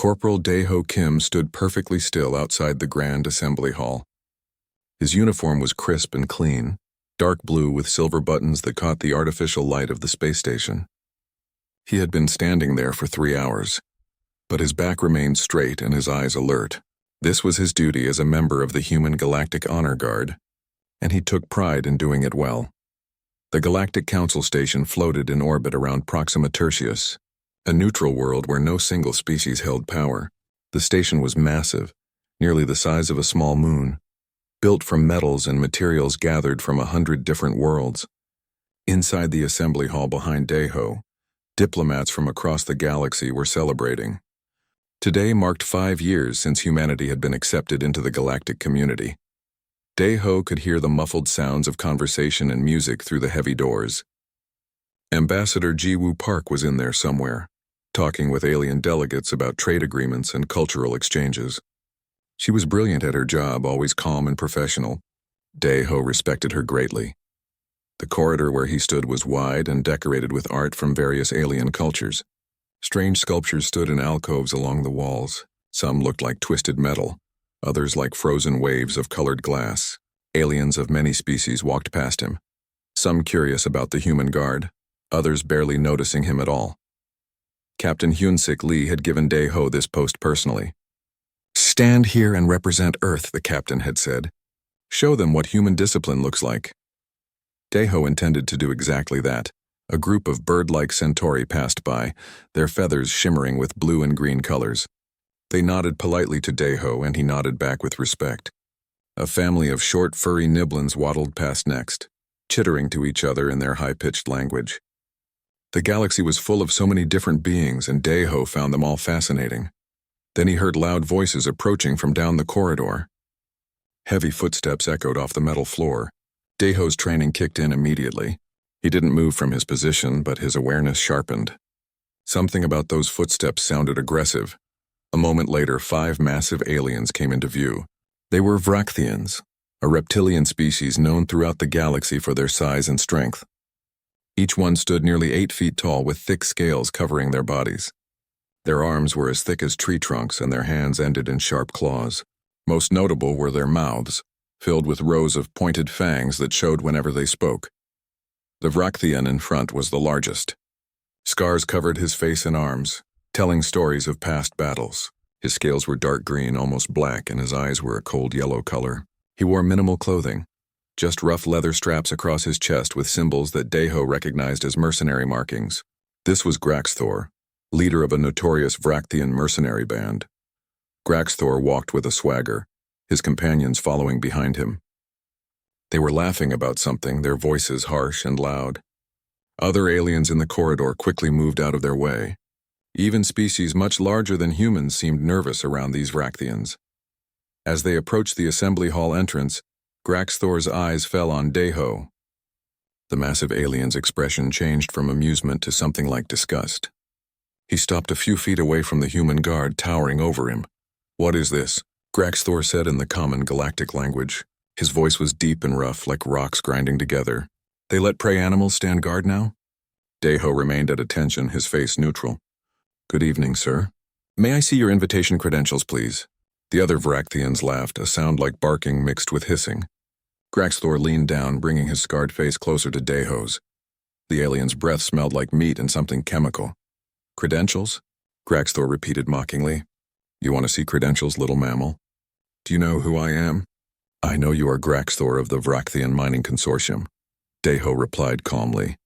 Corporal Daeho Kim stood perfectly still outside the Grand Assembly Hall. His uniform was crisp and clean, dark blue with silver buttons that caught the artificial light of the space station. He had been standing there for 3 hours, but his back remained straight and his eyes alert. This was his duty as a member of the Human Galactic Honor Guard, and he took pride in doing it well. The Galactic Council Station floated in orbit around Proxima Tertius, a neutral world where no single species held power. The station was massive, nearly the size of a small moon, built from metals and materials gathered from 100 different worlds. Inside the assembly hall behind Daeho, diplomats from across the galaxy were celebrating. Today marked 5 years since humanity had been accepted into the galactic community. Daeho could hear the muffled sounds of conversation and music through the heavy doors. Ambassador Jiwoo Park was in there somewhere, talking with alien delegates about trade agreements and cultural exchanges. She was brilliant at her job, always calm and professional. Daeho respected her greatly. The corridor where he stood was wide and decorated with art from various alien cultures. Strange sculptures stood in alcoves along the walls. Some looked like twisted metal, others like frozen waves of colored glass. Aliens of many species walked past him, some curious about the human guard, others barely noticing him at all. Captain Hyun-sik Lee had given Daeho this post personally. "Stand here and represent Earth," the captain had said. "Show them what human discipline looks like." Daeho intended to do exactly that. A group of bird-like centauri passed by, their feathers shimmering with blue and green colors. They nodded politely to Daeho, and he nodded back with respect. A family of short, furry nibblins waddled past next, chittering to each other in their high-pitched language. The galaxy was full of so many different beings, and Daeho found them all fascinating. Then he heard loud voices approaching from down the corridor. Heavy footsteps echoed off the metal floor. Daeho's training kicked in immediately. He didn't move from his position, but his awareness sharpened. Something about those footsteps sounded aggressive. A moment later, 5 massive aliens came into view. They were Vrakthians, a reptilian species known throughout the galaxy for their size and strength. Each one stood nearly 8 feet tall with thick scales covering their bodies. Their arms were as thick as tree trunks and their hands ended in sharp claws. Most notable were their mouths, filled with rows of pointed fangs that showed whenever they spoke. The Vrakthian in front was the largest. Scars covered his face and arms, telling stories of past battles. His scales were dark green, almost black, and his eyes were a cold yellow color. He wore minimal clothing, just rough leather straps across his chest with symbols that Daeho recognized as mercenary markings. This was Graxthor, leader of a notorious Vrakthian mercenary band. Graxthor walked with a swagger, his companions following behind him. They were laughing about something, their voices harsh and loud. Other aliens in the corridor quickly moved out of their way. Even species much larger than humans seemed nervous around these Vrakthians. As they approached the assembly hall entrance, Graxthor's eyes fell on Daeho. The massive alien's expression changed from amusement to something like disgust. He stopped a few feet away from the human guard, towering over him. "What is this?" Graxthor said in the common galactic language. His voice was deep and rough, like rocks grinding together. "They let prey animals stand guard now?" Daeho remained at attention, his face neutral. "Good evening, sir. May I see your invitation credentials, please?" The other Vrakthians laughed, a sound like barking mixed with hissing. Graxthor leaned down, bringing his scarred face closer to Daeho's. The alien's breath smelled like meat and something chemical. "Credentials?" Graxthor repeated mockingly. "You want to see credentials, little mammal? Do you know who I am?" "I know you are Graxthor of the Vrakthian Mining Consortium," Daeho replied calmly.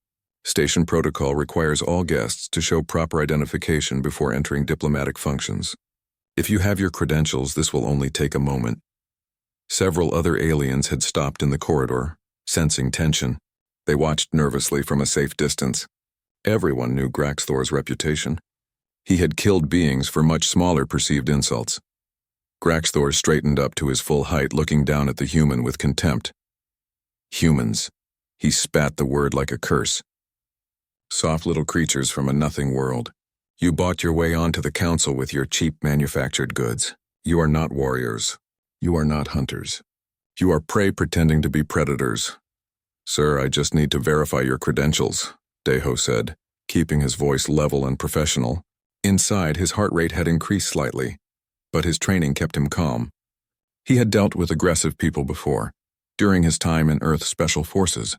"Station protocol requires all guests to show proper identification before entering diplomatic functions. If you have your credentials, this will only take a moment." Several other aliens had stopped in the corridor, sensing tension. They watched nervously from a safe distance. Everyone knew Graxthor's reputation. He had killed beings for much smaller perceived insults. Graxthor straightened up to his full height, looking down at the human with contempt. "Humans." He spat the word like a curse. "Soft little creatures from a nothing world. You bought your way onto the council with your cheap manufactured goods. You are not warriors. You are not hunters. You are prey pretending to be predators." "Sir, I just need to verify your credentials," Daeho said, keeping his voice level and professional. Inside, his heart rate had increased slightly, but his training kept him calm. He had dealt with aggressive people before, during his time in Earth Special Forces.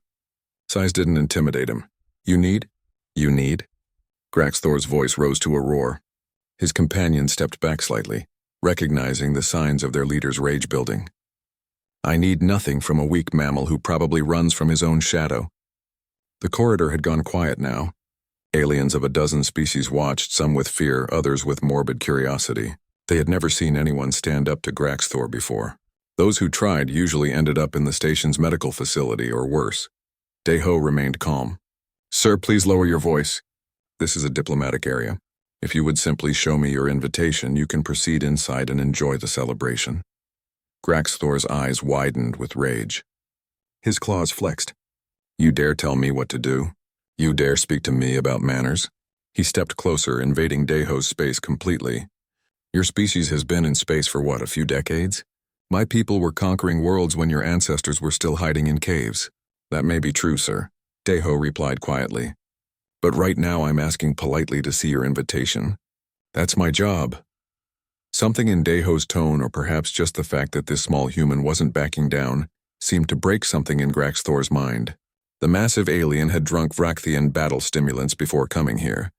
Size didn't intimidate him. You need? You need? Graxthor's voice rose to a roar. His companion stepped back slightly, recognizing the signs of their leader's rage building. I need nothing from a weak mammal who probably runs from his own shadow. The corridor had gone quiet now. Aliens of a dozen species watched, some with fear, others with morbid curiosity. They had never seen anyone stand up to Graxthor before. Those who tried usually ended up in the station's medical facility or worse. Deho remained calm. Sir, please lower your voice. This is a diplomatic area. If you would simply show me your invitation, you can proceed inside and enjoy the celebration. Graxthor's eyes widened with rage. His claws flexed. You dare tell me what to do? You dare speak to me about manners? He stepped closer, invading Deho's space completely. Your species has been in space for what, a few decades? My people were conquering worlds when your ancestors were still hiding in caves. That may be true, sir, Deho replied quietly. But right now I'm asking politely to see your invitation. That's my job. Something in Deho's tone, or perhaps just the fact that this small human wasn't backing down, seemed to break something in Graxthor's mind. The massive alien had drunk Vrakthian battle stimulants before coming here,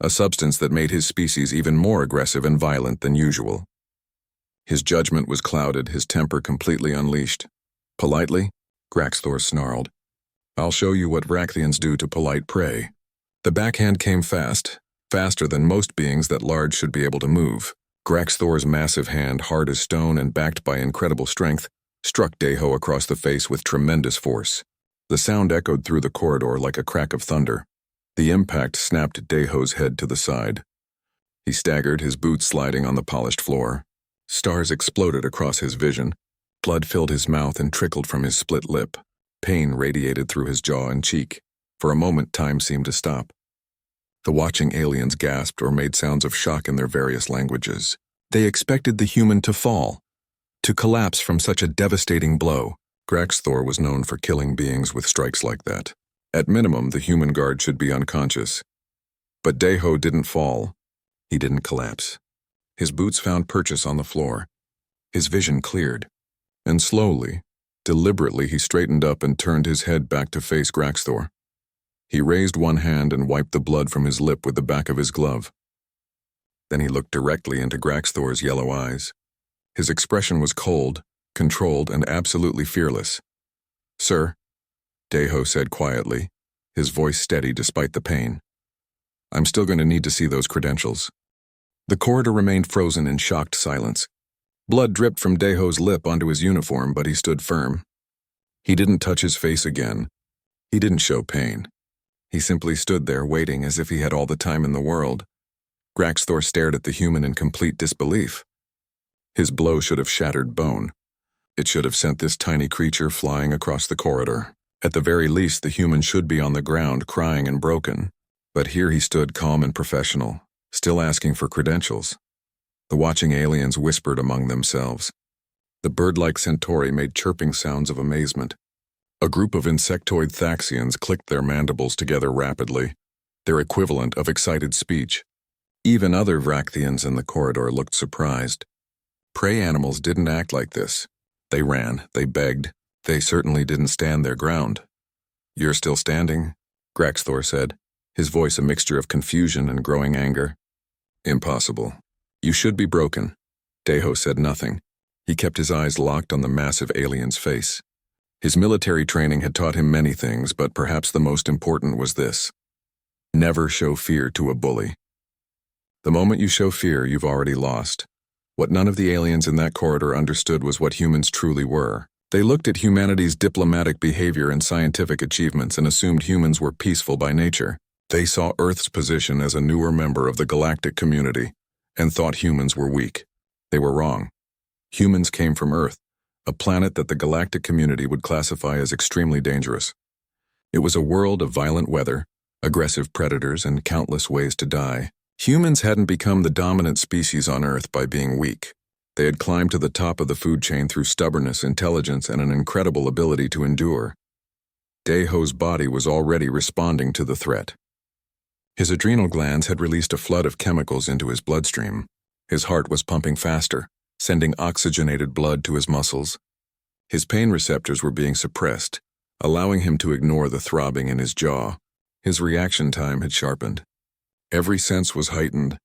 a substance that made his species even more aggressive and violent than usual. His judgment was clouded, his temper completely unleashed. Politely? Graxthor snarled. I'll show you what Vrakthians do to polite prey. The backhand came fast, faster than most beings that large should be able to move. Graxthor's massive hand, hard as stone and backed by incredible strength, struck Deho across the face with tremendous force. The sound echoed through the corridor like a crack of thunder. The impact snapped Deho's head to the side. He staggered, his boots sliding on the polished floor. Stars exploded across his vision. Blood filled his mouth and trickled from his split lip. Pain radiated through his jaw and cheek. For a moment, time seemed to stop. The watching aliens gasped or made sounds of shock in their various languages. They expected the human to fall, to collapse from such a devastating blow. Graxthor was known for killing beings with strikes like that. At minimum, the human guard should be unconscious. But Deho didn't fall. He didn't collapse. His boots found purchase on the floor. His vision cleared. And slowly, deliberately, he straightened up and turned his head back to face Graxthor. He raised one hand and wiped the blood from his lip with the back of his glove. Then he looked directly into Graxthor's yellow eyes. His expression was cold, controlled, and absolutely fearless. Sir, Deho said quietly, his voice steady despite the pain. I'm still going to need to see those credentials. The corridor remained frozen in shocked silence. Blood dripped from Deho's lip onto his uniform, but he stood firm. He didn't touch his face again. He didn't show pain. He simply stood there waiting as if he had all the time in the world. Graxthor stared at the human in complete disbelief. His blow should have shattered bone. It should have sent this tiny creature flying across the corridor. At the very least, the human should be on the ground, crying and broken. But here he stood calm and professional, still asking for credentials. The watching aliens whispered among themselves. The bird-like Centauri made chirping sounds of amazement. A group of insectoid Thaxians clicked their mandibles together rapidly, their equivalent of excited speech. Even other Vrakthians in the corridor looked surprised. Prey animals didn't act like this. They ran, they begged, they certainly didn't stand their ground. You're still standing? Graxthor said, his voice a mixture of confusion and growing anger. Impossible. You should be broken. Deho said nothing. He kept his eyes locked on the massive alien's face. His military training had taught him many things, but perhaps the most important was this. Never show fear to a bully. The moment you show fear, you've already lost. What none of the aliens in that corridor understood was what humans truly were. They looked at humanity's diplomatic behavior and scientific achievements and assumed humans were peaceful by nature. They saw Earth's position as a newer member of the galactic community and thought humans were weak. They were wrong. Humans came from Earth, a planet that the galactic community would classify as extremely dangerous. It was a world of violent weather, aggressive predators, and countless ways to die. Humans hadn't become the dominant species on Earth by being weak. They had climbed to the top of the food chain through stubbornness, intelligence, and an incredible ability to endure. Deho's body was already responding to the threat. His adrenal glands had released a flood of chemicals into his bloodstream. His heart was pumping faster, sending oxygenated blood to his muscles. His pain receptors were being suppressed, allowing him to ignore the throbbing in his jaw. His reaction time had sharpened. Every sense was heightened.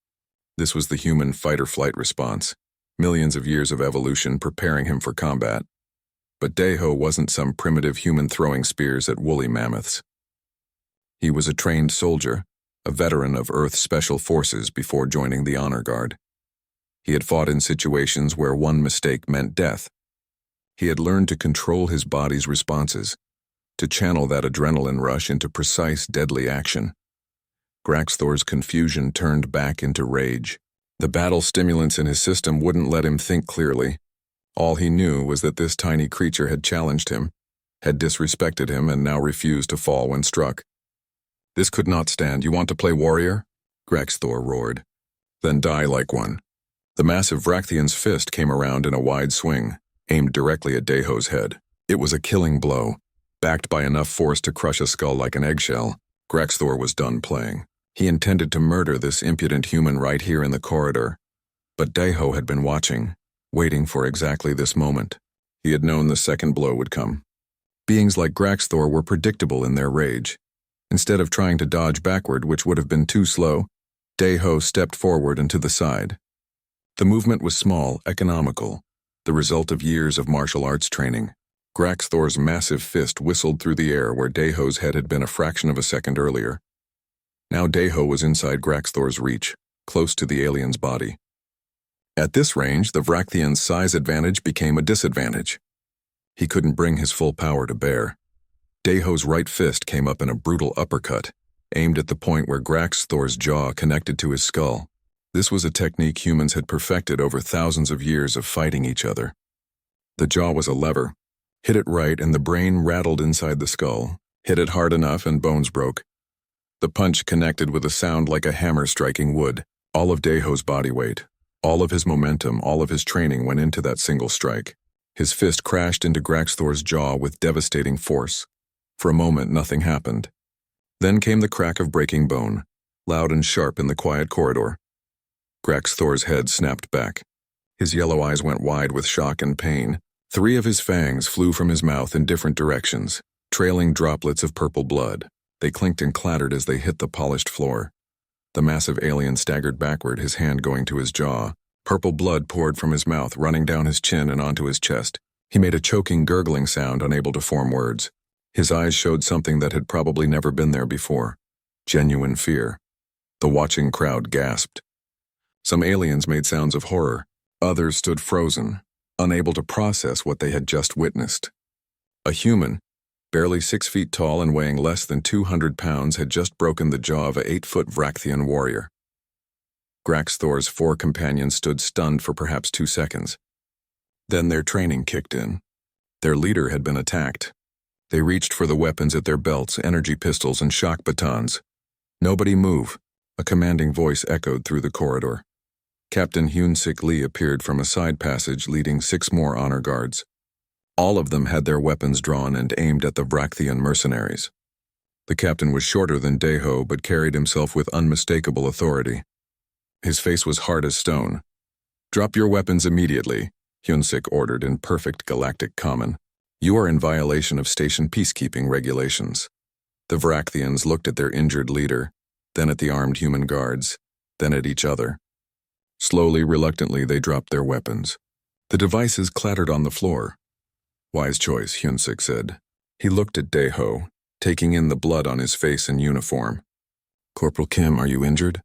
This was the human fight-or-flight response, millions of years of evolution preparing him for combat. But Deho wasn't some primitive human throwing spears at woolly mammoths. He was a trained soldier, a veteran of Earth's special forces before joining the honor guard. He had fought in situations where one mistake meant death. He had learned to control his body's responses, to channel that adrenaline rush into precise, deadly action. Graxthor's confusion turned back into rage. The battle stimulants in his system wouldn't let him think clearly. All he knew was that this tiny creature had challenged him, had disrespected him, and now refused to fall when struck. "This could not stand. You want to play warrior?" Graxthor roared. "Then die like one." The massive Vrachthian's fist came around in a wide swing, aimed directly at Deho's head. It was a killing blow, backed by enough force to crush a skull like an eggshell. Graxthor was done playing. He intended to murder this impudent human right here in the corridor. But Deho had been watching, waiting for exactly this moment. He had known the second blow would come. Beings like Graxthor were predictable in their rage. Instead of trying to dodge backward, which would have been too slow, Deho stepped forward and to the side. The movement was small, economical, the result of years of martial arts training. Graxthor's massive fist whistled through the air where Deho's head had been a fraction of a second earlier. Now Deho was inside Graxthor's reach, close to the alien's body. At this range, the Vrachthian's size advantage became a disadvantage. He couldn't bring his full power to bear. Deho's right fist came up in a brutal uppercut, aimed at the point where Graxthor's jaw connected to his skull. This was a technique humans had perfected over thousands of years of fighting each other. The jaw was a lever. Hit it right and the brain rattled inside the skull. Hit it hard enough and bones broke. The punch connected with a sound like a hammer striking wood. All of Deho's body weight, all of his momentum, all of his training went into that single strike. His fist crashed into Graxthor's jaw with devastating force. For a moment, nothing happened. Then came the crack of breaking bone, loud and sharp in the quiet corridor. Graxthor's head snapped back. His yellow eyes went wide with shock and pain. 3 of his fangs flew from his mouth in different directions, trailing droplets of purple blood. They clinked and clattered as they hit the polished floor. The massive alien staggered backward, his hand going to his jaw. Purple blood poured from his mouth, running down his chin and onto his chest. He made a choking, gurgling sound, unable to form words. His eyes showed something that had probably never been there before. Genuine fear. The watching crowd gasped. Some aliens made sounds of horror. Others stood frozen, unable to process what they had just witnessed. A human, barely 6 feet tall and weighing less than 200 pounds, had just broken the jaw of an 8-foot Vrachthian warrior. Graxthor's 4 companions stood stunned for perhaps 2 seconds. Then their training kicked in. Their leader had been attacked. They reached for the weapons at their belts, energy pistols and shock batons. "Nobody move," a commanding voice echoed through the corridor. Captain Hyun-Sik Lee appeared from a side passage leading 6 more honor guards. All of them had their weapons drawn and aimed at the Vrachthian mercenaries. The captain was shorter than Deho but carried himself with unmistakable authority. His face was hard as stone. "Drop your weapons immediately," Hyun-Sik ordered in perfect galactic common. "You are in violation of station peacekeeping regulations." The Vrachthians looked at their injured leader, then at the armed human guards, then at each other. Slowly, reluctantly, they dropped their weapons. The devices clattered on the floor. "Wise choice," Hyun-Sik said. He looked at Deho, taking in the blood on his face and uniform. "Corporal Kim, are you injured?"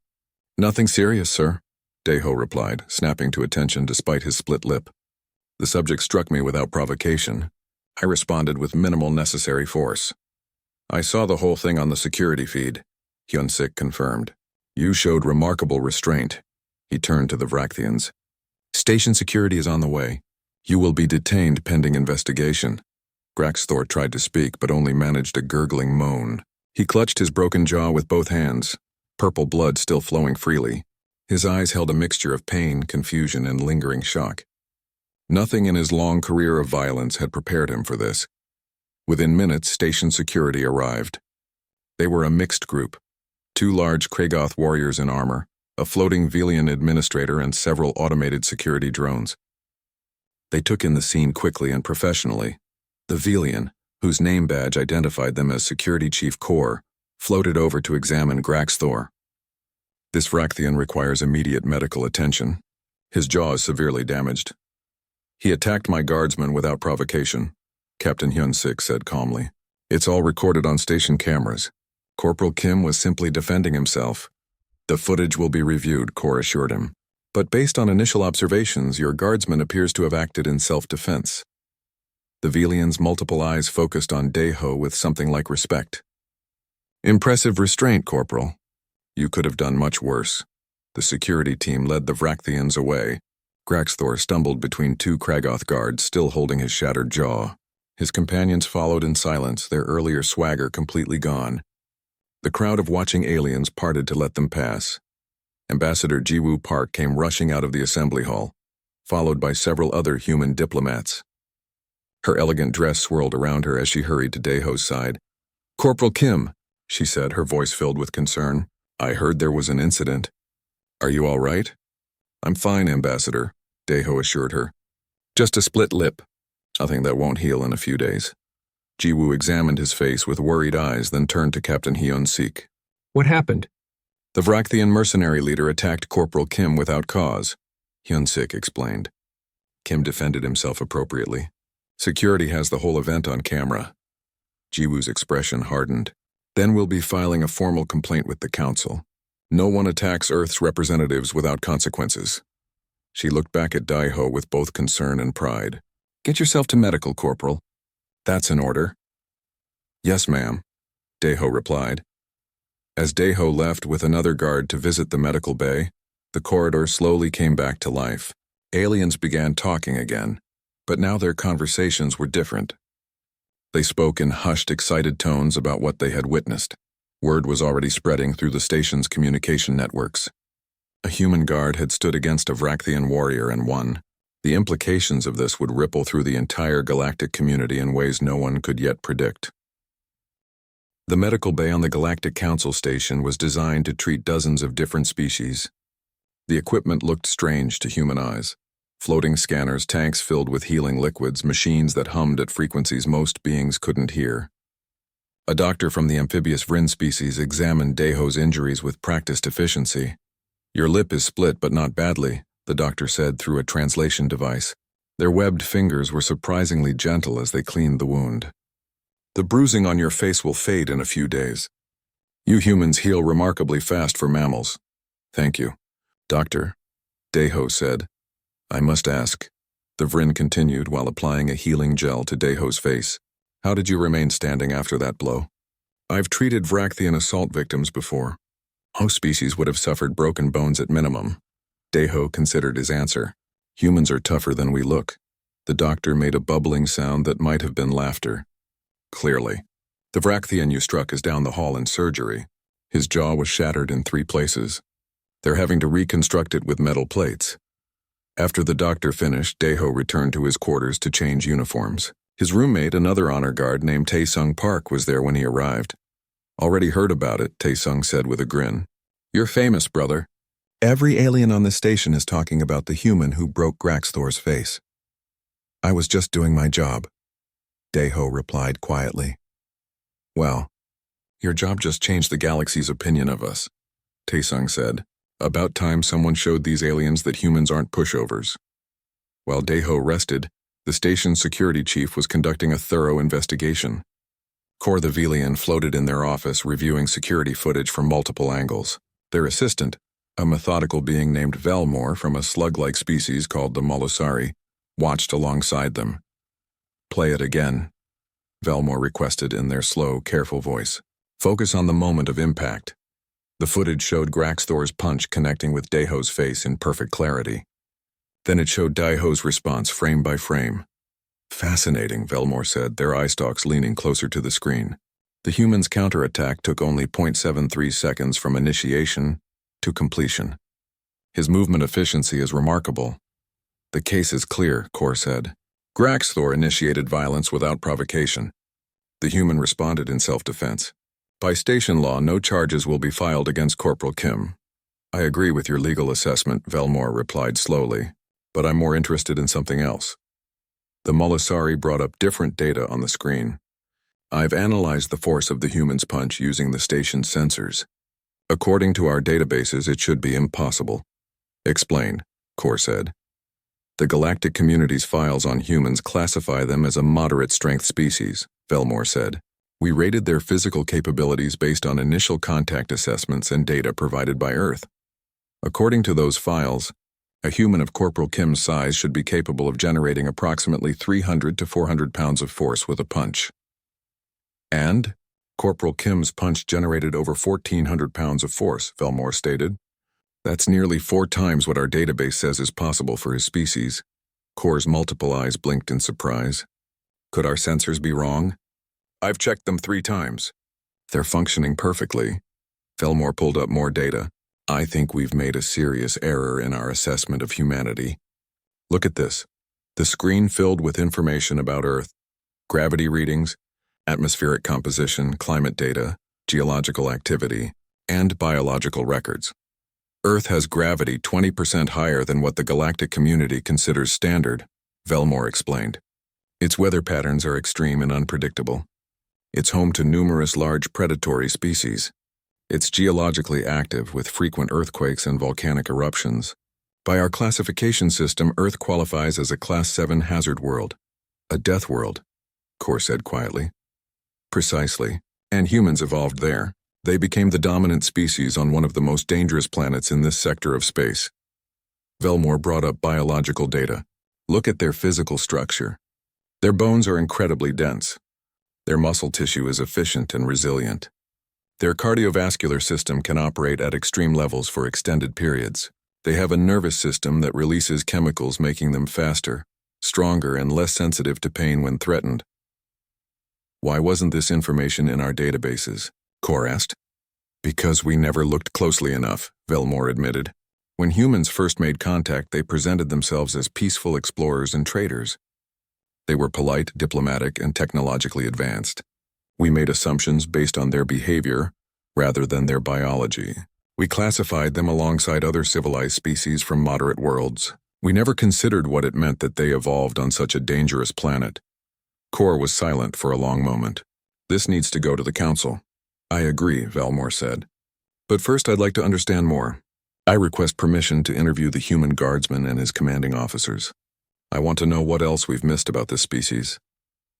"Nothing serious, sir," Deho replied, snapping to attention despite his split lip. "The subject struck me without provocation. I responded with minimal necessary force." "I saw the whole thing on the security feed," Hyun-Sik confirmed. "You showed remarkable restraint." He turned to the Vrachthians. "Station security is on the way. You will be detained pending investigation." Graxthor tried to speak but only managed a gurgling moan. He clutched his broken jaw with both hands, purple blood still flowing freely. His eyes held a mixture of pain, confusion, and lingering shock. Nothing in his long career of violence had prepared him for this. Within minutes, station security arrived. They were a mixed group. 2 large Kragoth warriors in armor, a floating Velian administrator, and several automated security drones. They took in the scene quickly and professionally. The Velian, whose name badge identified them as Security Chief Kor, floated over to examine Graxthor. This Vrakthian requires immediate medical attention. His jaw is severely damaged. He attacked my guardsman without provocation, Captain Hyun-sik said calmly. It's all recorded on station cameras. Corporal Kim was simply defending himself. The footage will be reviewed, Kor assured him. But based on initial observations, your guardsman appears to have acted in self-defense. The Velian's multiple eyes focused on Daeho with something like respect. Impressive restraint, Corporal. You could have done much worse. The security team led the Vrakthians away. Graxthor stumbled between 2 Kragoth guards, still holding his shattered jaw. His companions followed in silence, their earlier swagger completely gone. The crowd of watching aliens parted to let them pass. Ambassador Jiwoo Park came rushing out of the assembly hall, followed by several other human diplomats. Her elegant dress swirled around her as she hurried to Daeho's side. Corporal Kim, she said, her voice filled with concern. I heard there was an incident. Are you all right? I'm fine, Ambassador, Daeho assured her. Just a split lip. Nothing that won't heal in a few days. Jiwoo examined his face with worried eyes, then turned to Captain Hyun-sik. What happened? The Vrakthian mercenary leader attacked Corporal Kim without cause, Hyun-sik explained. Kim defended himself appropriately. Security has the whole event on camera. Jiwoo's expression hardened. Then we'll be filing a formal complaint with the council. No one attacks Earth's representatives without consequences. She looked back at Daeho with both concern and pride. Get yourself to medical, Corporal. That's an order. Yes, ma'am, Daeho replied. As Daeho left with another guard to visit the medical bay, the corridor slowly came back to life. Aliens began talking again, but now their conversations were different. They spoke in hushed, excited tones about what they had witnessed. Word was already spreading through the station's communication networks. A human guard had stood against a Vrakthian warrior and won. The implications of this would ripple through the entire galactic community in ways no one could yet predict. The medical bay on the Galactic Council station was designed to treat dozens of different species. The equipment looked strange to human eyes. Floating scanners, tanks filled with healing liquids, machines that hummed at frequencies most beings couldn't hear. A doctor from the amphibious Vrin species examined Daeho's injuries with practiced efficiency. Your lip is split, but not badly, the doctor said through a translation device. Their webbed fingers were surprisingly gentle as they cleaned the wound. The bruising on your face will fade in a few days. You humans heal remarkably fast for mammals. Thank you, Doctor, Daeho said. I must ask, the Vrin continued while applying a healing gel to Daeho's face. How did you remain standing after that blow? I've treated Vrakthian assault victims before. Most species would have suffered broken bones at minimum. Daeho considered his answer. Humans are tougher than we look. The doctor made a bubbling sound that might have been laughter. Clearly. The Vrakthian you struck is down the hall in surgery. His jaw was shattered in 3 places. They're having to reconstruct it with metal plates. After the doctor finished, Daeho returned to his quarters to change uniforms. His roommate, another honor guard named Taesung Park, was there when he arrived. Already heard about it, Taesung said with a grin. You're famous, brother. Every alien on the station is talking about the human who broke Graxthor's face. I was just doing my job, Daeho replied quietly. Well, your job just changed the galaxy's opinion of us, Taesung said. About time someone showed these aliens that humans aren't pushovers. While Daeho rested, the station's security chief was conducting a thorough investigation. Kor the Velian floated in their office reviewing security footage from multiple angles. Their assistant, a methodical being named Velmor from a slug-like species called the Molosari, watched alongside them. Play it again, Velmor requested in their slow, careful voice. Focus on the moment of impact. The footage showed Graxthor's punch connecting with Daeho's face in perfect clarity. Then it showed Daeho's response frame by frame. Fascinating, Velmor said, their eye stalks leaning closer to the screen. The human's counterattack took only 0.73 seconds from initiation to completion. His movement efficiency is remarkable. The case is clear, Kor said. Graxthor initiated violence without provocation. The human responded in self-defense. By station law, no charges will be filed against Corporal Kim. I agree with your legal assessment, Velmore replied slowly, but I'm more interested in something else. The Mulisari brought up different data on the screen. I've analyzed the force of the human's punch using the station's sensors. According to our databases, it should be impossible. Explain, Core said. The galactic community's files on humans classify them as a moderate-strength species, Velmore said. We rated their physical capabilities based on initial contact assessments and data provided by Earth. According to those files, a human of Corporal Kim's size should be capable of generating approximately 300 to 400 pounds of force with a punch. And Corporal Kim's punch generated over 1,400 pounds of force, Velmore stated. That's nearly 4 times what our database says is possible for his species. Core's multiple eyes blinked in surprise. Could our sensors be wrong? I've checked them 3 times. They're functioning perfectly. Velmore pulled up more data. I think we've made a serious error in our assessment of humanity. Look at this. The screen filled with information about Earth, gravity readings, atmospheric composition, climate data, geological activity, and biological records. Earth has gravity 20% higher than what the galactic community considers standard, Velmore explained. Its weather patterns are extreme and unpredictable. It's home to numerous large predatory species. It's geologically active with frequent earthquakes and volcanic eruptions. By our classification system, Earth qualifies as a Class 7 hazard world. A death world, Core said quietly. Precisely. And humans evolved there. They became the dominant species on one of the most dangerous planets in this sector of space. Velmore brought up biological data. Look at their physical structure. Their bones are incredibly dense. Their muscle tissue is efficient and resilient. Their cardiovascular system can operate at extreme levels for extended periods. They have a nervous system that releases chemicals, making them faster, stronger, and less sensitive to pain when threatened. Why wasn't this information in our databases? Core asked. Because we never looked closely enough, Velmore admitted. When humans first made contact, they presented themselves as peaceful explorers and traders. They were polite, diplomatic, and technologically advanced. We made assumptions based on their behavior rather than their biology. We classified them alongside other civilized species from moderate worlds. We never considered what it meant that they evolved on such a dangerous planet. Core was silent for a long moment. This needs to go to the Council. I agree, Velmore said. But first I'd like to understand more. I request permission to interview the human guardsman and his commanding officers. I want to know what else we've missed about this species.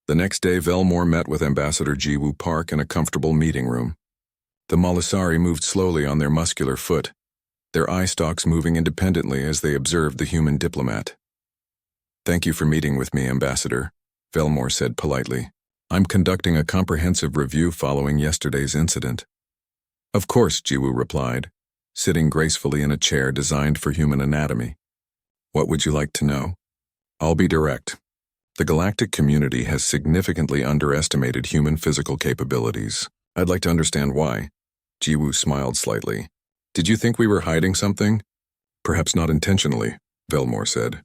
The next day, Velmore met with Ambassador Jiwoo Park in a comfortable meeting room. The Mulisari moved slowly on their muscular foot, their eye stalks moving independently as they observed the human diplomat. Thank you for meeting with me, Ambassador, Velmore said politely. I'm conducting a comprehensive review following yesterday's incident. Of course, Jiwoo replied, sitting gracefully in a chair designed for human anatomy. What would you like to know? I'll be direct. The galactic community has significantly underestimated human physical capabilities. I'd like to understand why. Jiwoo smiled slightly. Did you think we were hiding something? Perhaps not intentionally, Velmore said.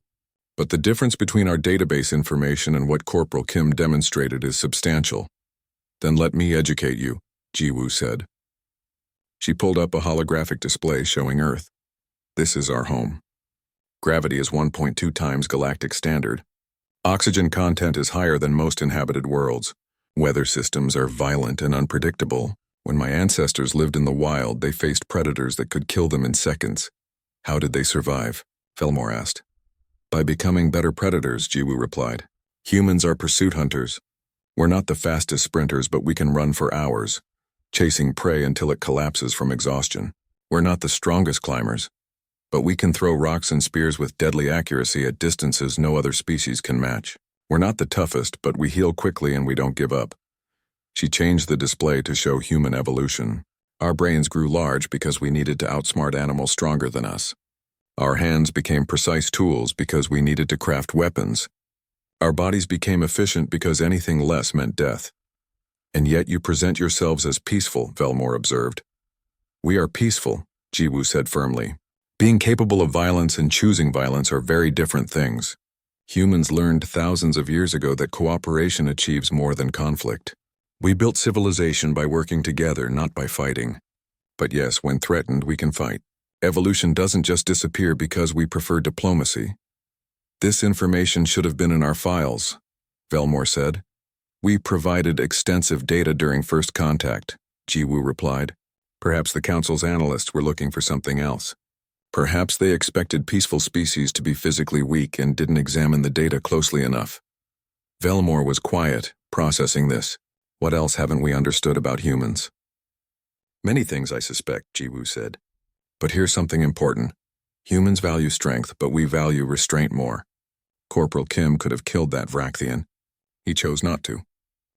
But the difference between our database information and what Corporal Kim demonstrated is substantial. Then let me educate you, Jiwoo said. She pulled up a holographic display showing Earth. This is our home. Gravity is 1.2 times galactic standard. Oxygen content is higher than most inhabited worlds. Weather systems are violent and unpredictable. When my ancestors lived in the wild, they faced predators that could kill them in seconds. How did they survive? Velmore asked. By becoming better predators, Jiwoo replied. Humans are pursuit hunters. We're not the fastest sprinters, but we can run for hours, chasing prey until it collapses from exhaustion. We're not the strongest climbers, but we can throw rocks and spears with deadly accuracy at distances no other species can match. We're not the toughest, but we heal quickly and we don't give up. She changed the display to show human evolution. Our brains grew large because we needed to outsmart animals stronger than us. Our hands became precise tools because we needed to craft weapons. Our bodies became efficient because anything less meant death. And yet you present yourselves as peaceful, Velmore observed. We are peaceful, Jiwoo said firmly. Being capable of violence and choosing violence are very different things. Humans learned thousands of years ago that cooperation achieves more than conflict. We built civilization by working together, not by fighting. But yes, when threatened, we can fight. Evolution doesn't just disappear because we prefer diplomacy. This information should have been in our files, Velmore said. We provided extensive data during first contact, Jiwoo replied. Perhaps the Council's analysts were looking for something else. Perhaps they expected peaceful species to be physically weak and didn't examine the data closely enough. Velmore was quiet, processing this. What else haven't we understood about humans? Many things, I suspect, Jiwoo said. But here's something important. Humans value strength, but we value restraint more. Corporal Kim could have killed that Vrakthian. He chose not to.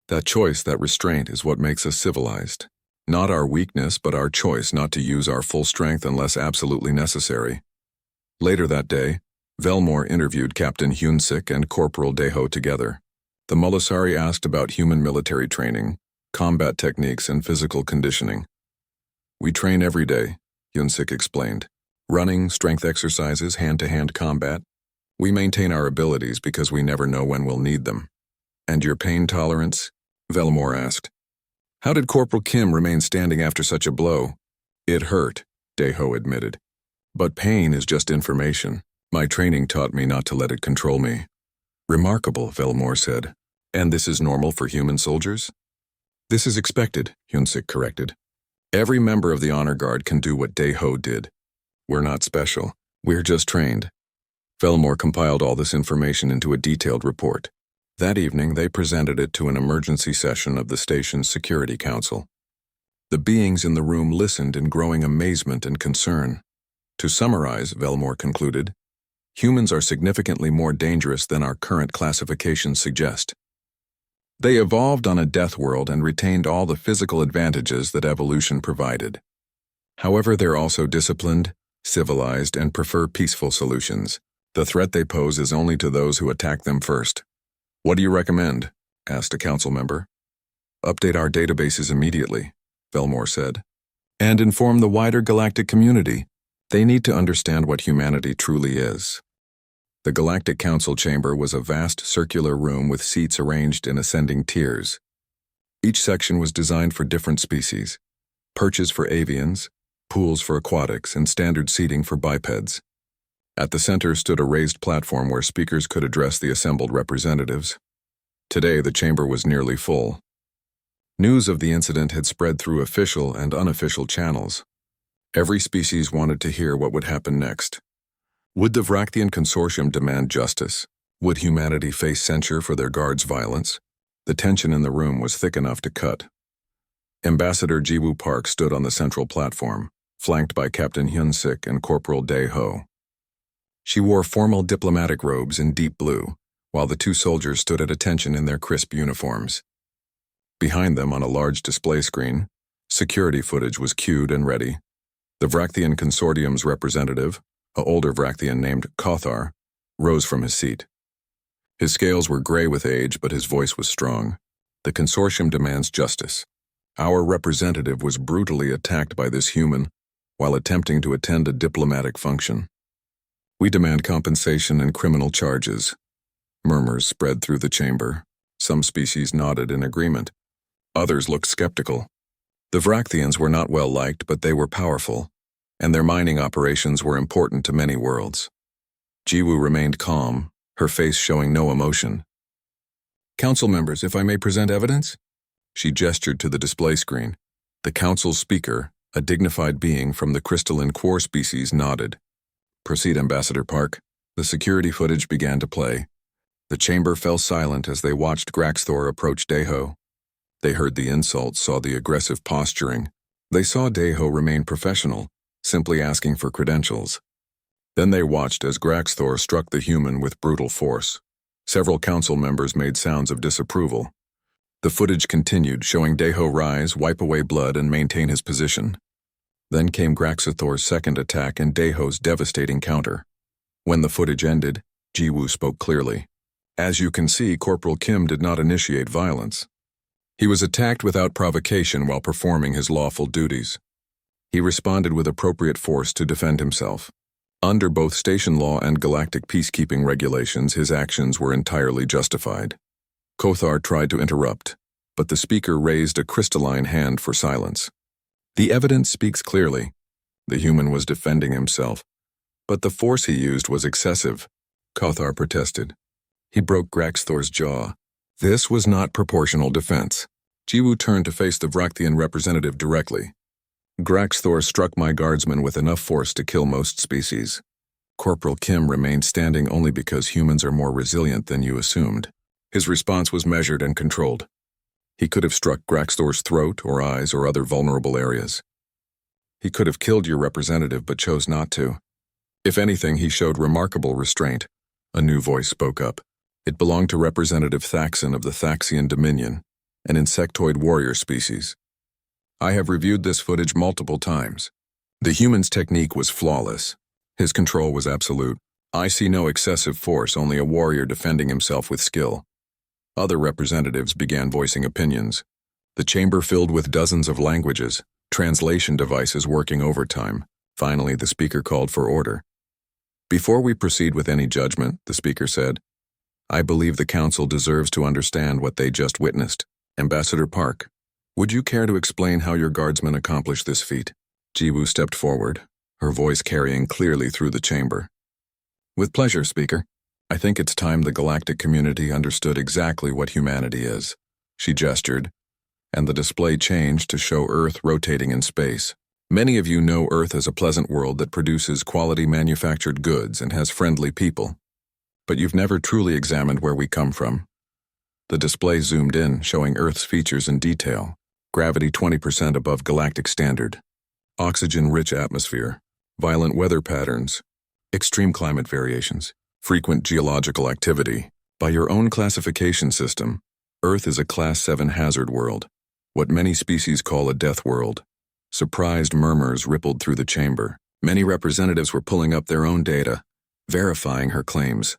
That choice, that restraint, is what makes us civilized. Not our weakness, but our choice not to use our full strength unless absolutely necessary. Later that day, Velmore interviewed Captain Hyunsik and Corporal Daeho together. The Mulasari asked about human military training, combat techniques, and physical conditioning. We train every day, Hyunsik explained. Running, strength exercises, hand-to-hand combat. We maintain our abilities because we never know when we'll need them. And your pain tolerance? Velmore asked. How did Corporal Kim remain standing after such a blow? It hurt, Daeho admitted. But pain is just information. My training taught me not to let it control me. Remarkable, Velmore said. And this is normal for human soldiers? This is expected, Hyunsik corrected. Every member of the Honor Guard can do what Daeho did. We're not special. We're just trained. Velmore compiled all this information into a detailed report. That evening, they presented it to an emergency session of the station's Security Council. The beings in the room listened in growing amazement and concern. To summarize, Velmore concluded, humans are significantly more dangerous than our current classifications suggest. They evolved on a death world and retained all the physical advantages that evolution provided. However, they're also disciplined, civilized, and prefer peaceful solutions. The threat they pose is only to those who attack them first. What do you recommend? Asked a council member. Update our databases immediately, Velmore said. And inform the wider galactic community. They need to understand what humanity truly is. The Galactic Council chamber was a vast circular room with seats arranged in ascending tiers. Each section was designed for different species. Perches for avians, pools for aquatics, and standard seating for bipeds. At the center stood a raised platform where speakers could address the assembled representatives. Today, the chamber was nearly full. News of the incident had spread through official and unofficial channels. Every species wanted to hear what would happen next. Would the Vrakthian Consortium demand justice? Would humanity face censure for their guards' violence? The tension in the room was thick enough to cut. Ambassador Jiwoo Park stood on the central platform, flanked by Captain Hyunsik and Corporal Daeho. She wore formal diplomatic robes in deep blue, while the two soldiers stood at attention in their crisp uniforms. Behind them, on a large display screen, security footage was queued and ready. The Vrakthian Consortium's representative, an older Vrakthian named Kothar, rose from his seat. His scales were gray with age, but his voice was strong. The consortium demands justice. Our representative was brutally attacked by this human while attempting to attend a diplomatic function. We demand compensation and criminal charges. Murmurs spread through the chamber. Some species nodded in agreement. Others looked skeptical. The Vrakthians were not well liked, but they were powerful, and their mining operations were important to many worlds. Jiwoo remained calm, her face showing no emotion. Council members, if I may present evidence? She gestured to the display screen. The council's speaker, a dignified being from the crystalline Quor species, nodded. Proceed, Ambassador Park. The security footage began to play. The chamber fell silent as they watched Graxthor approach Daeho. They heard the insults, saw the aggressive posturing. They saw Daeho remain professional, simply asking for credentials. Then they watched as Graxthor struck the human with brutal force. Several council members made sounds of disapproval. The footage continued, showing Daeho rise, wipe away blood, and maintain his position. Then came Graxthor's second attack and Daeho's devastating counter. When the footage ended, Jiwoo spoke clearly. As you can see, Corporal Kim did not initiate violence. He was attacked without provocation while performing his lawful duties. He responded with appropriate force to defend himself. Under both station law and galactic peacekeeping regulations, his actions were entirely justified. Kothar tried to interrupt, but the speaker raised a crystalline hand for silence. The evidence speaks clearly. The human was defending himself, but the force he used was excessive. Kothar protested. He broke Graxthor's jaw. This was not proportional defense. Jiwoo turned to face the Vrakthian representative directly. Graxthor struck my guardsman with enough force to kill most species. Corporal Kim remained standing only because humans are more resilient than you assumed. His response was measured and controlled. He could have struck Graxthor's throat or eyes or other vulnerable areas. He could have killed your representative but chose not to. If anything, he showed remarkable restraint. A new voice spoke up. It belonged to Representative Thaxon of the Thaxian Dominion, an insectoid warrior species. I have reviewed this footage multiple times. The human's technique was flawless. His control was absolute. I see no excessive force, only a warrior defending himself with skill. Other representatives began voicing opinions. The chamber filled with dozens of languages, translation devices working overtime. Finally, the speaker called for order. Before we proceed with any judgment, the speaker said, I believe the council deserves to understand what they just witnessed. Ambassador Park, would you care to explain how your guardsmen accomplished this feat? Jiwoo stepped forward, her voice carrying clearly through the chamber. With pleasure, Speaker. I think it's time the galactic community understood exactly what humanity is. She gestured, and the display changed to show Earth rotating in space. Many of you know Earth as a pleasant world that produces quality manufactured goods and has friendly people. But you've never truly examined where we come from. The display zoomed in, showing Earth's features in detail. Gravity 20% above galactic standard. Oxygen-rich atmosphere. Violent weather patterns. Extreme climate variations. Frequent geological activity. By your own classification system, Earth is a Class 7 hazard world, what many species call a death world. Surprised murmurs rippled through the chamber. Many representatives were pulling up their own data, verifying her claims.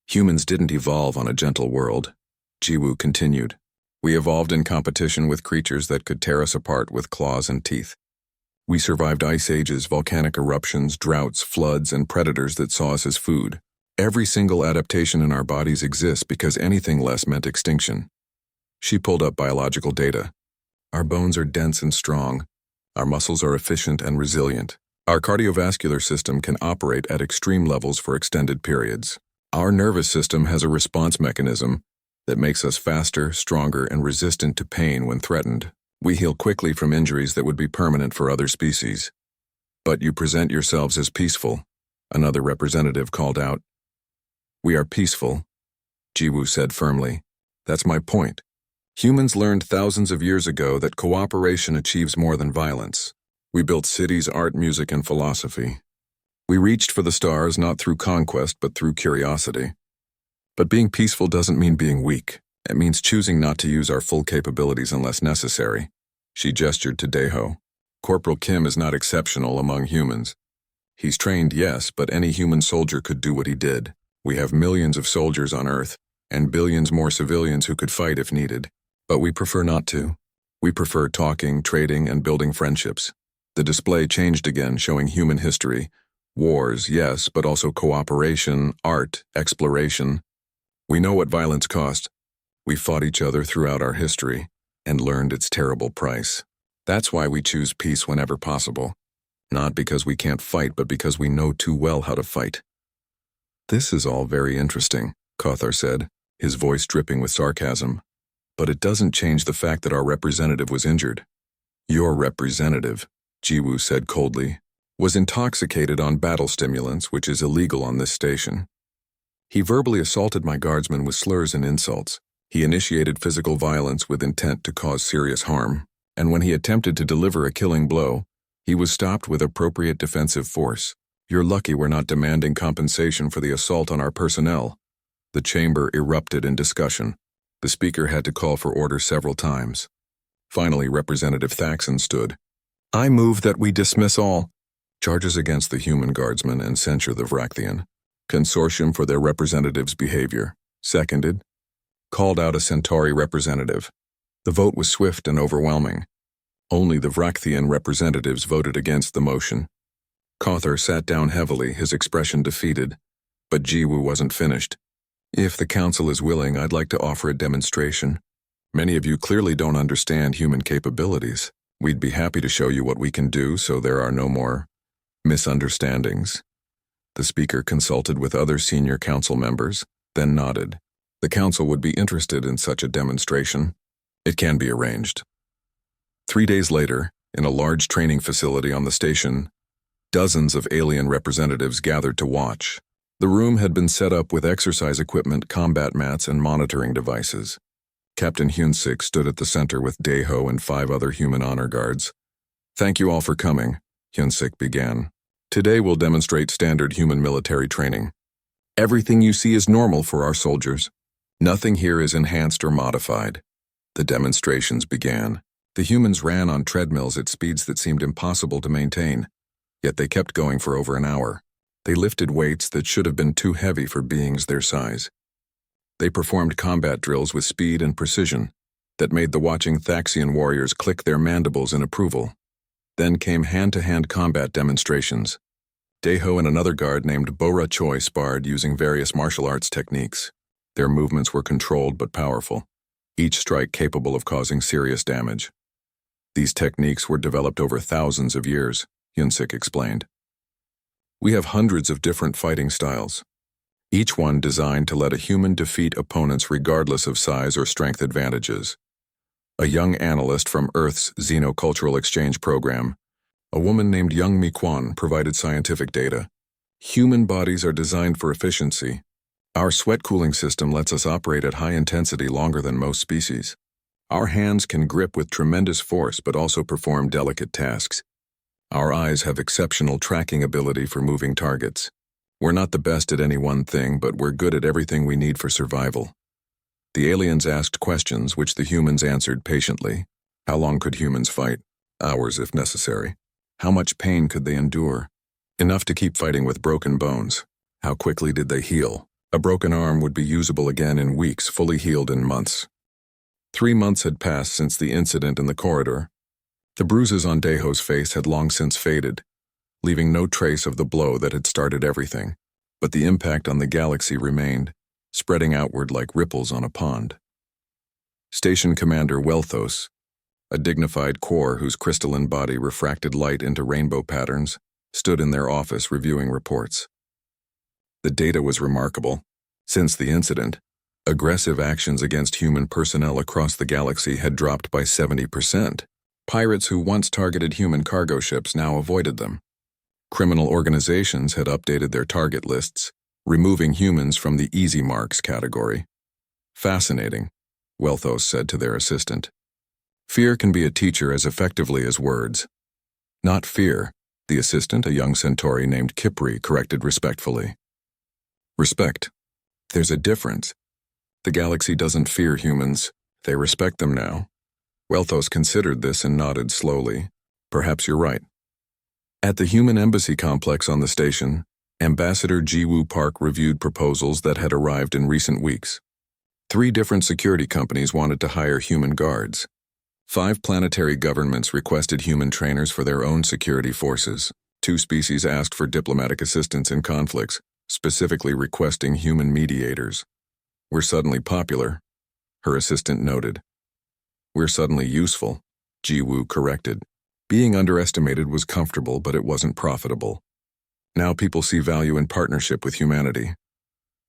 Humans didn't evolve on a gentle world. Jiwoo continued. We evolved in competition with creatures that could tear us apart with claws and teeth. We survived ice ages, volcanic eruptions, droughts, floods, and predators that saw us as food. Every single adaptation in our bodies exists because anything less meant extinction. She pulled up biological data. Our bones are dense and strong. Our muscles are efficient and resilient. Our cardiovascular system can operate at extreme levels for extended periods. Our nervous system has a response mechanism that makes us faster, stronger, and resistant to pain when threatened. We heal quickly from injuries that would be permanent for other species. But you present yourselves as peaceful, another representative called out. We are peaceful, Jiwoo said firmly. That's my point. Humans learned thousands of years ago that cooperation achieves more than violence. We built cities, art, music, and philosophy. We reached for the stars not through conquest but through curiosity. But being peaceful doesn't mean being weak. It means choosing not to use our full capabilities unless necessary. She gestured to Daeho. Corporal Kim is not exceptional among humans. He's trained, yes, but any human soldier could do what he did. We have millions of soldiers on Earth, and billions more civilians who could fight if needed. But we prefer not to. We prefer talking, trading, and building friendships. The display changed again, showing human history. Wars, yes, but also cooperation, art, exploration. We know what violence cost. We fought each other throughout our history and learned its terrible price. That's why we choose peace whenever possible. Not because we can't fight, but because we know too well how to fight. This is all very interesting, Kothar said, his voice dripping with sarcasm. But it doesn't change the fact that our representative was injured. Your representative, Jiwoo said coldly, was intoxicated on battle stimulants, which is illegal on this station. He verbally assaulted my guardsmen with slurs and insults. He initiated physical violence with intent to cause serious harm. And when he attempted to deliver a killing blow, he was stopped with appropriate defensive force. You're lucky we're not demanding compensation for the assault on our personnel. The chamber erupted in discussion. The speaker had to call for order several times. Finally, Representative Thaxon stood. I move that we dismiss all charges against the human guardsmen and censure the Vrakthian Consortium for their representatives' behavior. Seconded. Called out a Centauri representative. The vote was swift and overwhelming. Only the Vrakthian representatives voted against the motion. Kothar sat down heavily, his expression defeated. But Jiwoo wasn't finished. If the council is willing, I'd like to offer a demonstration. Many of you clearly don't understand human capabilities. We'd be happy to show you what we can do so there are no more misunderstandings. The speaker consulted with other senior council members, then nodded. The council would be interested in such a demonstration. It can be arranged. 3 days later, in a large training facility on the station, dozens of alien representatives gathered to watch. The room had been set up with exercise equipment, combat mats, and monitoring devices. Captain Hyun-sik stood at the center with Dae-ho and 5 other human honor guards. "Thank you all for coming," Hyun-sik began. "Today we'll demonstrate standard human military training. Everything you see is normal for our soldiers. Nothing here is enhanced or modified." The demonstrations began. The humans ran on treadmills at speeds that seemed impossible to maintain, yet they kept going for over an hour. They lifted weights that should have been too heavy for beings their size. They performed combat drills with speed and precision that made the watching Thaxian warriors click their mandibles in approval. Then came hand-to-hand combat demonstrations. Dae-ho and another guard named Bora Choi sparred using various martial arts techniques. Their movements were controlled but powerful, each strike capable of causing serious damage. These techniques were developed over thousands of years, Hyun-sik explained. "We have hundreds of different fighting styles, each one designed to let a human defeat opponents regardless of size or strength advantages." A young analyst from Earth's Xenocultural Exchange Program, a woman named Young Mi Kwan, provided scientific data. "Human bodies are designed for efficiency. Our sweat cooling system lets us operate at high intensity longer than most species. Our hands can grip with tremendous force but also perform delicate tasks. Our eyes have exceptional tracking ability for moving targets. We're not the best at any one thing, but we're good at everything we need for survival." The aliens asked questions which the humans answered patiently. How long could humans fight? Hours if necessary. How much pain could they endure? Enough to keep fighting with broken bones. How quickly did they heal? A broken arm would be usable again in weeks, fully healed in months. 3 months had passed since the incident in the corridor. The bruises on Dae-ho's face had long since faded, leaving no trace of the blow that had started everything, but the impact on the galaxy remained, spreading outward like ripples on a pond. Station Commander Welthos, a dignified core whose crystalline body refracted light into rainbow patterns, stood in their office reviewing reports. The data was remarkable. Since the incident, aggressive actions against human personnel across the galaxy had dropped by 70%. Pirates who once targeted human cargo ships now avoided them. Criminal organizations had updated their target lists, removing humans from the easy marks category. "Fascinating," Welthos said to their assistant. "Fear can be a teacher as effectively as words." "Not fear," the assistant, a young Centauri named Kipri, corrected respectfully. "Respect. There's a difference. The galaxy doesn't fear humans. They respect them now." Welthos considered this and nodded slowly. "Perhaps you're right." At the human embassy complex on the station, Ambassador Ji-woo Park reviewed proposals that had arrived in recent weeks. 3 different security companies wanted to hire human guards. 5 planetary governments requested human trainers for their own security forces. 2 species asked for diplomatic assistance in conflicts, specifically requesting human mediators. "We're suddenly popular," her assistant noted. "We're suddenly useful," Ji-woo corrected. Being underestimated was comfortable, but it wasn't profitable. Now people see value in partnership with humanity.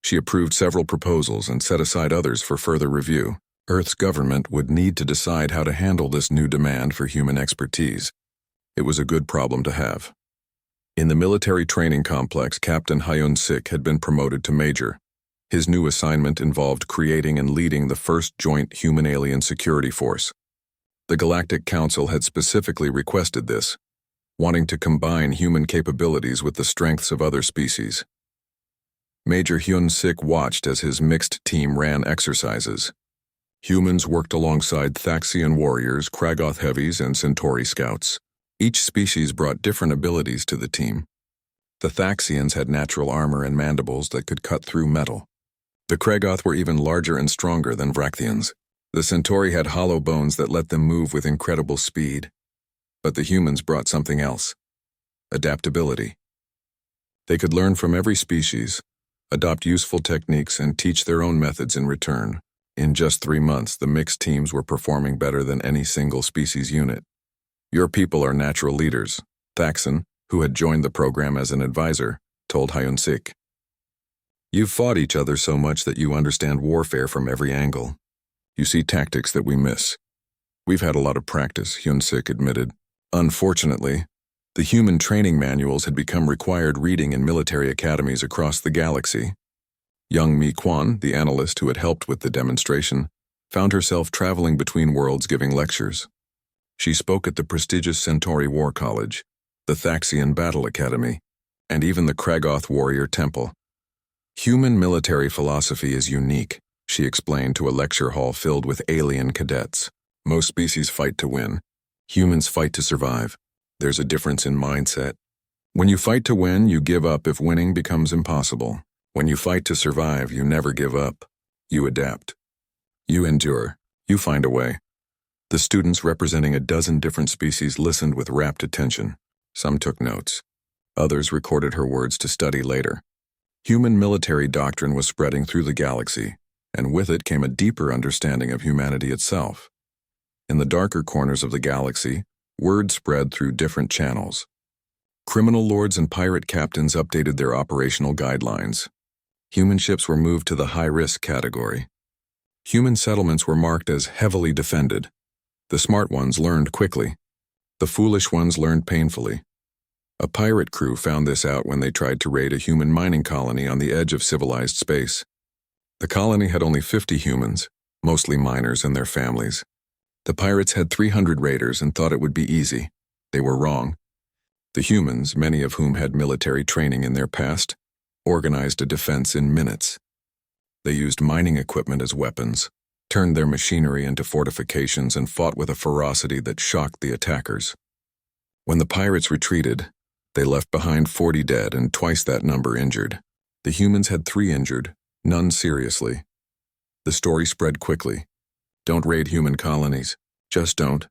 She approved several proposals and set aside others for further review. Earth's government would need to decide how to handle this new demand for human expertise. It was a good problem to have. In the military training complex, Captain Hyun-sik had been promoted to major. His new assignment involved creating and leading the first joint human-alien security force. The Galactic Council had specifically requested this, wanting to combine human capabilities with the strengths of other species. Major Hyun-sik watched as his mixed team ran exercises. Humans worked alongside Thaxian warriors, Kragoth heavies, and Centauri scouts. Each species brought different abilities to the team. The Thaxians had natural armor and mandibles that could cut through metal. The Kragoth were even larger and stronger than Vrakthians. The Centauri had hollow bones that let them move with incredible speed. But the humans brought something else: adaptability. They could learn from every species, adopt useful techniques, and teach their own methods in return. In just 3 months, the mixed teams were performing better than any single species unit. Your people are natural leaders, Thaxon, who had joined the program as an advisor, told Hyun-sik. You've fought each other so much that you understand warfare from every angle. You see tactics that we miss. We've had a lot of practice, Hyun-sik admitted. Unfortunately, the human training manuals had become required reading in military academies across the galaxy. Young Mi Kwan, the analyst who had helped with the demonstration, found herself traveling between worlds giving lectures. She spoke at the prestigious Centauri War College, the Thaxian Battle Academy, and even the Kragoth Warrior Temple. Human military philosophy is unique, she explained to a lecture hall filled with alien cadets. Most species fight to win. Humans fight to survive. There's a difference in mindset. When you fight to win, you give up if winning becomes impossible. When you fight to survive, you never give up. You adapt. You endure. You find a way. The students representing a dozen different species listened with rapt attention. Some took notes. Others recorded her words to study later. Human military doctrine was spreading through the galaxy, and with it came a deeper understanding of humanity itself. In the darker corners of the galaxy, word spread through different channels. Criminal lords and pirate captains updated their operational guidelines. Human ships were moved to the high-risk category. Human settlements were marked as heavily defended. The smart ones learned quickly. The foolish ones learned painfully. A pirate crew found this out when they tried to raid a human mining colony on the edge of civilized space. The colony had only 50 humans, mostly miners and their families. The pirates had 300 raiders and thought it would be easy. They were wrong. The humans, many of whom had military training in their past, organized a defense in minutes. They used mining equipment as weapons, turned their machinery into fortifications, and fought with a ferocity that shocked the attackers. When the pirates retreated, they left behind 40 dead and twice that number injured. The humans had 3 injured, none seriously. The story spread quickly. Don't raid human colonies. Just don't.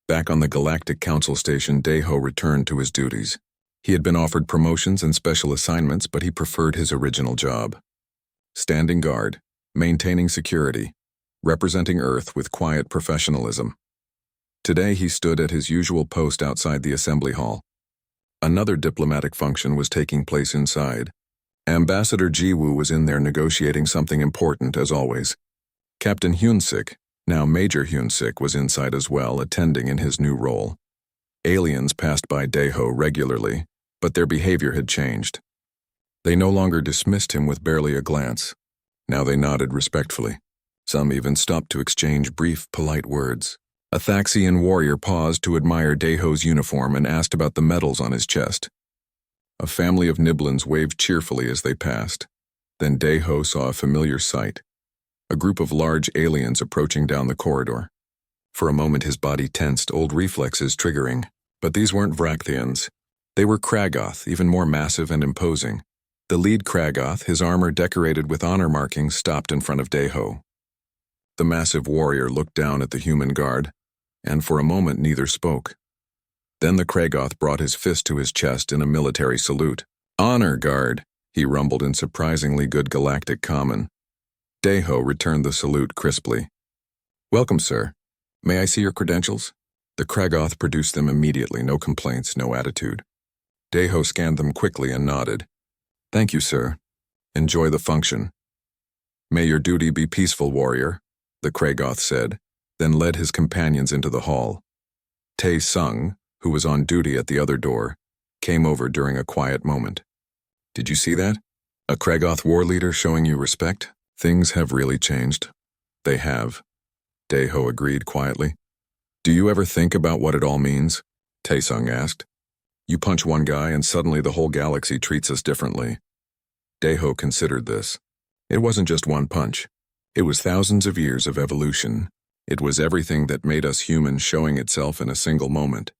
Back on the Galactic Council station, Daeho returned to his duties. He had been offered promotions and special assignments, but he preferred his original job. Standing guard, maintaining security, representing Earth with quiet professionalism. Today he stood at his usual post outside the assembly hall. Another diplomatic function was taking place inside. Ambassador Jiwoo was in there negotiating something important, as always. Captain Hyun-sik, now Major Hyun-sik, was inside as well, attending in his new role. Aliens passed by Daeho regularly, but their behavior had changed. They no longer dismissed him with barely a glance. Now they nodded respectfully. Some even stopped to exchange brief, polite words. A Thaxian warrior paused to admire Daeho's uniform and asked about the medals on his chest. A family of Niblins waved cheerfully as they passed. Then Daeho saw a familiar sight. A group of large aliens approaching down the corridor. For a moment his body tensed, old reflexes triggering. But these weren't Vrakthians. They were Kragoth, even more massive and imposing. The lead Kragoth, his armor decorated with honor markings, stopped in front of Daeho. The massive warrior looked down at the human guard, and for a moment neither spoke. Then the Kragoth brought his fist to his chest in a military salute. "Honor guard," he rumbled in surprisingly good galactic common. Daeho returned the salute crisply. "Welcome, sir. May I see your credentials?" The Kragoth produced them immediately, no complaints, no attitude. Daeho scanned them quickly and nodded. "Thank you, sir. Enjoy the function." "May your duty be peaceful, warrior," the Kragoth said, then led his companions into the hall. Tae-sung, who was on duty at the other door, came over during a quiet moment. "Did you see that? A Kragoth war leader showing you respect? Things have really changed." "They have," Daeho agreed quietly. "Do you ever think about what it all means?" Tae-sung asked. "You punch one guy and suddenly the whole galaxy treats us differently." Daeho considered this. It wasn't just one punch. It was thousands of years of evolution. It was everything that made us humans showing itself in a single moment.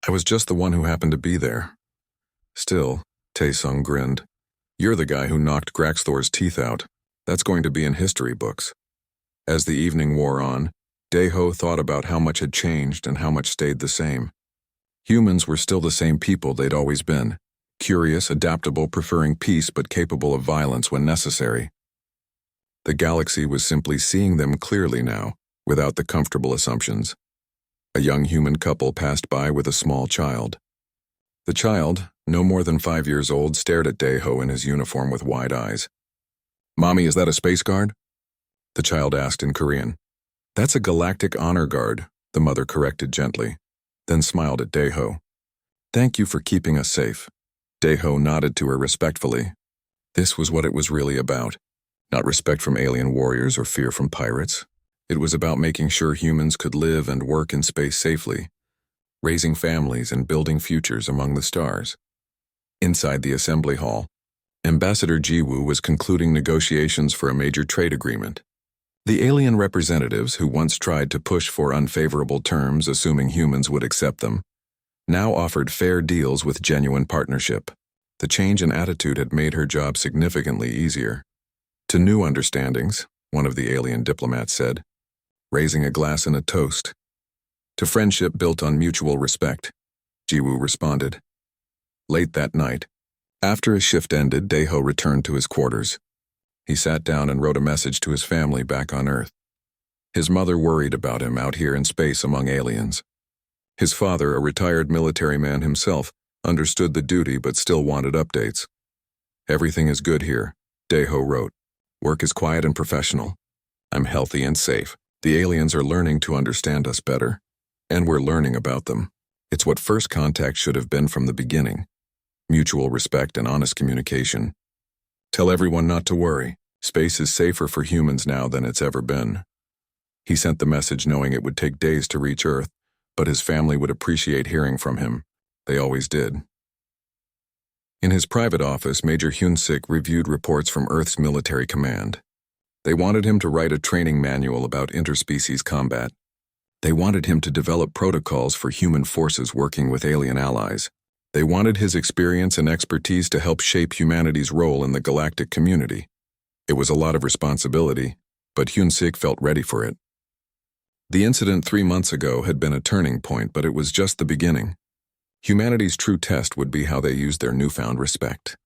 I was just the one who happened to be there. Still, Tae-sung grinned. You're the guy who knocked Graxthor's teeth out. That's going to be in history books. As the evening wore on, Daeho thought about how much had changed and how much stayed the same. Humans were still the same people they'd always been. Curious, adaptable, preferring peace but capable of violence when necessary. The galaxy was simply seeing them clearly now, without the comfortable assumptions. A young human couple passed by with a small child. The child, no more than 5 years old, stared at Daeho in his uniform with wide eyes. "Mommy, is that a space guard?" The child asked in Korean. "That's a galactic honor guard," the mother corrected gently, then smiled at Daeho. "Thank you for keeping us safe." Daeho nodded to her respectfully. This was what it was really about. Not respect from alien warriors or fear from pirates. It was about making sure humans could live and work in space safely, raising families and building futures among the stars. Inside the assembly hall, Ambassador Jiwoo was concluding negotiations for a major trade agreement. The alien representatives, who once tried to push for unfavorable terms assuming humans would accept them, now offered fair deals with genuine partnership. The change in attitude had made her job significantly easier. "To new understandings," one of the alien diplomats said, raising a glass in a toast. "To friendship built on mutual respect," Jiwoo responded. Late that night, after his shift ended, Daeho returned to his quarters. He sat down and wrote a message to his family back on Earth. His mother worried about him out here in space among aliens. His father, a retired military man himself, understood the duty but still wanted updates. "Everything is good here," Daeho wrote. "Work is quiet and professional. I'm healthy and safe. The aliens are learning to understand us better, and we're learning about them. It's what first contact should have been from the beginning. Mutual respect and honest communication. Tell everyone not to worry. Space is safer for humans now than it's ever been." He sent the message knowing it would take days to reach Earth, but his family would appreciate hearing from him. They always did. In his private office, Major Hyun-sik reviewed reports from Earth's military command. They wanted him to write a training manual about interspecies combat. They wanted him to develop protocols for human forces working with alien allies. They wanted his experience and expertise to help shape humanity's role in the galactic community. It was a lot of responsibility, but Hyun-sik felt ready for it. The incident 3 months ago had been a turning point, but it was just the beginning. Humanity's true test would be how they used their newfound respect.